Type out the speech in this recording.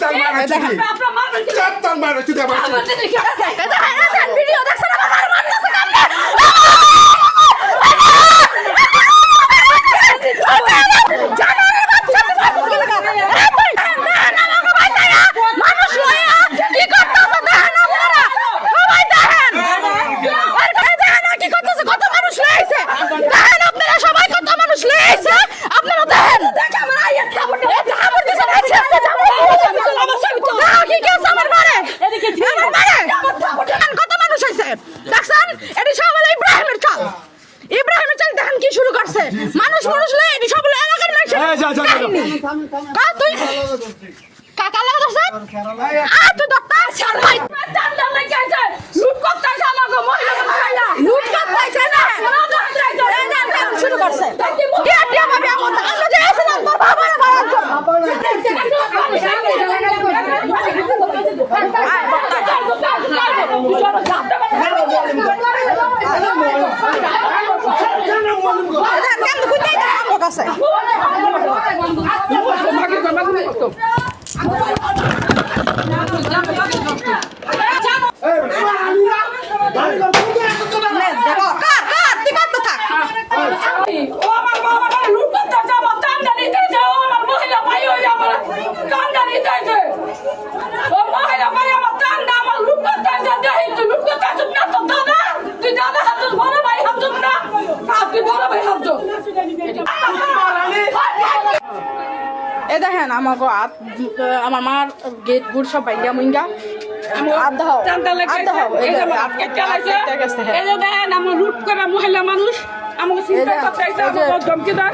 তাল মারো চুদি চার তাল মারো চুদি আমার ভিডিও দেখছেন আমার মারতেছে কামড়ে মানুষ মানুষ লয় এটি সব এলাকার মানুষ তুই কাকা লাগছ তুই ডক্টর ছাড়াই টান্ডা লাগে আছে লুট করতে আছে আমাকে মহিলা মহিলা লুট করতে আছে না শুরু করছে টিয়া ভাবে আমরা যে আছেন তোর বাবা না এ দেখেন আমাকে আমার মার গেট গুড় সব ভাঙ্গা মুঙ্গা আমার লুট করা মহিলা মানুষ আমাকে চিন্তা করতে ধমকিদার